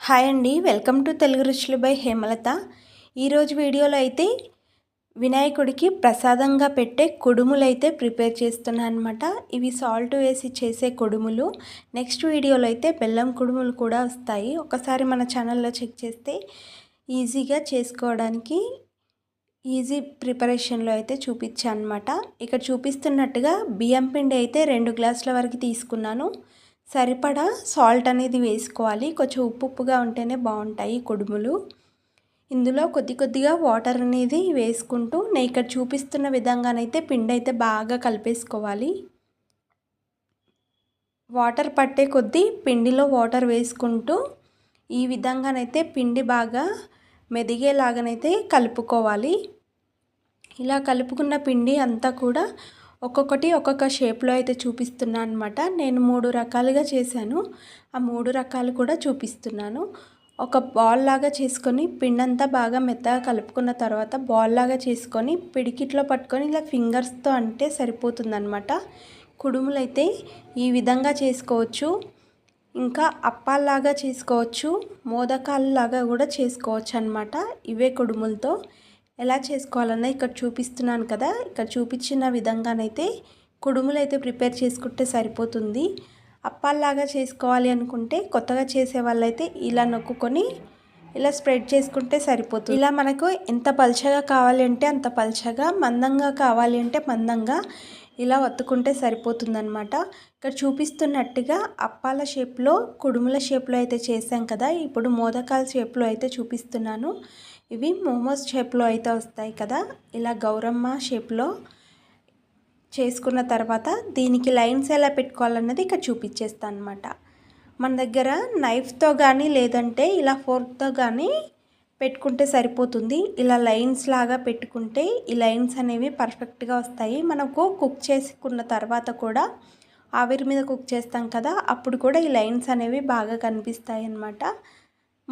Hi అండి, welcome to Telugu రుచులు by Hemalatha. ఈరోజు వీడియోలో అయితే వినాయకుడికి ప్రసాదంగా పెట్టే కుడుములు అయితే ప్రిపేర్ చేస్తున్నాను అనమాట. ఇవి సాల్ట్ వేసి చేసే కుడుములు. నెక్స్ట్ వీడియోలో అయితే బెల్లం కుడుములు కూడా వస్తాయి. ఒకసారి మన ఛానల్లో చెక్ చేస్తే ఈజీగా చేసుకోవడానికి ఈజీ ప్రిపరేషన్లో అయితే చూపించాను అనమాట. ఇక్కడ చూపిస్తున్నట్టుగా బియ్యం పిండి అయితే 2 గ్లాసుల వరకు తీసుకున్నాను. సరిపడా సాల్ట్ అనేది వేసుకోవాలి. కొంచెం ఉప్పుగా ఉంటేనే బాగుంటాయి కుడుములు. ఇందులో కొద్దిగా వాటర్ అనేది వేసుకుంటూ నేను ఇక్కడ చూపిస్తున్న విధంగానైతే పిండి అయితే బాగా కలిపేసుకోవాలి. వాటర్ పట్టే కొద్దీ పిండిలో వాటర్ వేసుకుంటూ ఈ విధంగానైతే పిండి బాగా మెదిగేలాగానైతే కలుపుకోవాలి. ఇలా కలుపుకున్న పిండి అంతా కూడా ఒక్కొక్కటి ఒక్కొక్క షేప్లో అయితే చూపిస్తున్నాను అనమాట. నేను 3 రకాలుగా చేశాను. ఆ 3 రకాలు కూడా చూపిస్తున్నాను. ఒక బాల్ లాగా చేసుకొని పిండంతా బాగా మెత్తగా కలుపుకున్న తర్వాత బాల్ లాగా చేసుకొని పిడికిట్లో పట్టుకొని ఇలా ఫింగర్స్తో అంటే సరిపోతుందన్నమాట. కుడుములు అయితే ఈ విధంగా చేసుకోవచ్చు. ఇంకా అప్పాల్లాగా చేసుకోవచ్చు, మోదకాల్లాగా కూడా చేసుకోవచ్చు అన్నమాట. ఇవే కుడుములతో ఎలా చేసుకోవాలన్నా ఇక్కడ చూపిస్తున్నాను కదా. ఇక్కడ చూపించిన విధంగానైతే కుడుములు అయితే ప్రిపేర్ చేసుకుంటే సరిపోతుంది. అప్పాల్లాగా చేసుకోవాలి అనుకుంటే కొత్తగా చేసే వాళ్ళైతే ఇలా నొక్కుకొని ఇలా స్ప్రెడ్ చేసుకుంటే సరిపోతుంది. ఇలా మనకు ఎంత పల్చగా కావాలి అంటే అంత పల్చగా, మందంగా కావాలి అంటే మందంగా ఇలా ఒత్తుకుంటే సరిపోతుందన్నమాట. ఇక్కడ చూపిస్తున్నట్టుగా అప్పాల షేప్లో కుడుముల షేప్లో అయితే చేసాం కదా. ఇప్పుడు మోదకాల షేప్లో అయితే చూపిస్తున్నాను. ఇవి మోమోస్ షేప్లో అయితే వస్తాయి కదా. ఇలా గౌరమ్మ షేప్లో చేసుకున్న తర్వాత దీనికి లైన్స్ ఎలా పెట్టుకోవాలన్నది ఇక్కడ చూపించేస్తాను అనమాట. మన దగ్గర నైఫ్తో కానీ లేదంటే ఇలా ఫోర్క్తో కానీ పెట్టుకుంటే సరిపోతుంది. ఇలా లైన్స్ లాగా పెట్టుకుంటే ఈ లైన్స్ అనేవి పర్ఫెక్ట్గా వస్తాయి. మనకు కుక్ చేసుకున్న తర్వాత కూడా ఆవిరి మీద కుక్ చేస్తాం కదా, అప్పుడు కూడా ఈ లైన్స్ అనేవి బాగా కనిపిస్తాయి అన్నమాట.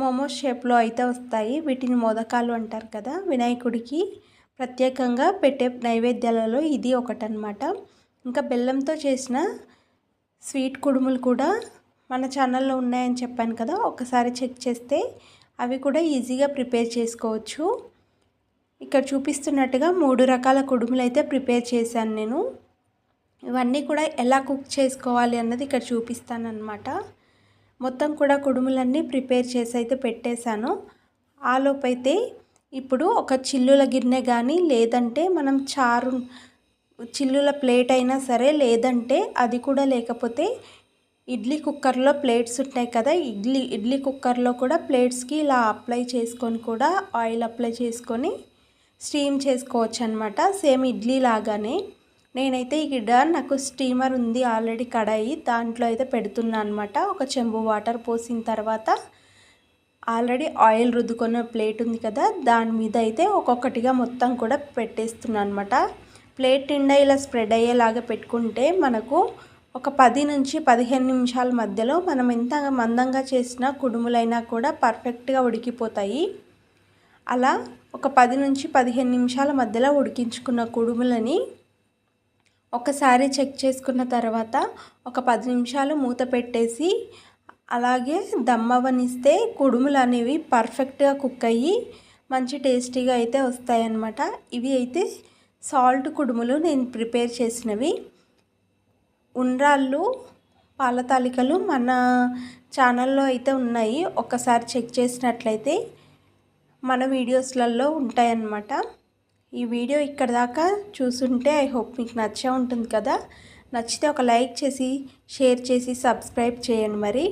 మోమోస్ షేప్లో అయితే వస్తాయి. వీటిని మోదకాలు అంటారు కదా. వినాయకుడికి ప్రత్యేకంగా పెట్టే నైవేద్యాలలో ఇది ఒకటన్నమాట. ఇంకా బెల్లంతో చేసిన స్వీట్ కుడుములు కూడా మన ఛానల్లో ఉన్నాయని చెప్పాను కదా. ఒకసారి చెక్ చేస్తే అవి కూడా ఈజీగా ప్రిపేర్ చేసుకోవచ్చు. ఇక్కడ చూపిస్తున్నట్టుగా 3 రకాల కుడుములు అయితే ప్రిపేర్ చేశాను నేను. ఇవన్నీ కూడా ఎలా కుక్ చేసుకోవాలి అన్నది ఇక్కడ చూపిస్తాను అన్నమాట. మొత్తం కూడా కుడుములన్నీ ప్రిపేర్ చేసి అయితే పెట్టేశాను. ఆలోపైతే ఇప్పుడు ఒక చిల్లుల గిన్నె కానీ లేదంటే మనం చిల్లుల ప్లేట్ అయినా సరే, లేదంటే అది కూడా లేకపోతే ఇడ్లీ కుక్కర్లో ప్లేట్స్ ఉంటాయి కదా, ఇడ్లీ కుక్కర్లో కూడా ప్లేట్స్కి ఇలా అప్లై చేసుకొని కూడా ఆయిల్ అప్లై చేసుకొని స్టీమ్ చేసుకోవచ్చు అనమాట. సేమ్ ఇడ్లీ లాగానే. నేనైతే ఇక్కడ నాకు స్టీమర్ ఉంది ఆల్రెడీ, కడాయి, దాంట్లో అయితే పెడుతున్నాను అనమాట. ఒక చెంబు వాటర్ పోసిన తర్వాత ఆల్రెడీ ఆయిల్ రుద్దుకున్న ప్లేట్ ఉంది కదా, దాని మీద అయితే ఒక్కొక్కటిగా మొత్తం కూడా పెట్టేస్తున్నాను అనమాట. ప్లేట్ నిండా ఇలా స్ప్రెడ్ అయ్యేలాగా పెట్టుకుంటే మనకు ఒక 10 నుంచి 15 నిమిషాల మధ్యలో మనం ఎంత మందంగా చేసిన కుడుములైనా కూడా పర్ఫెక్ట్గా ఉడికిపోతాయి. అలా ఒక 10 నుంచి 15 నిమిషాల మధ్యలో ఉడికించుకున్న కుడుములని ఒకసారి చెక్ చేసుకున్న తర్వాత ఒక 10 నిమిషాలు మూత పెట్టేసి అలాగే దమ్మవనిస్తే కుడుములు అనేవి పర్ఫెక్ట్గా కుక్ అయ్యి మంచి టేస్టీగా అయితే వస్తాయన్నమాట. ఇవి అయితే సాల్ట్ కుడుములు నేను ప్రిపేర్ చేసినవి. ఉండ్రాళ్ళు, పాల తాలికలు మన ఛానల్లో అయితే ఉన్నాయి. ఒకసారి చెక్ చేసినట్లయితే మన వీడియోస్లలో ఉంటాయన్నమాట. ఈ వీడియో ఇక్కడ దాకా చూసుంటే ఐ హోప్ మీకు నచ్చే ఉంటుంది కదా. నచ్చితే ఒక లైక్ చేసి, షేర్ చేసి, సబ్స్క్రైబ్ చేయండి మరి.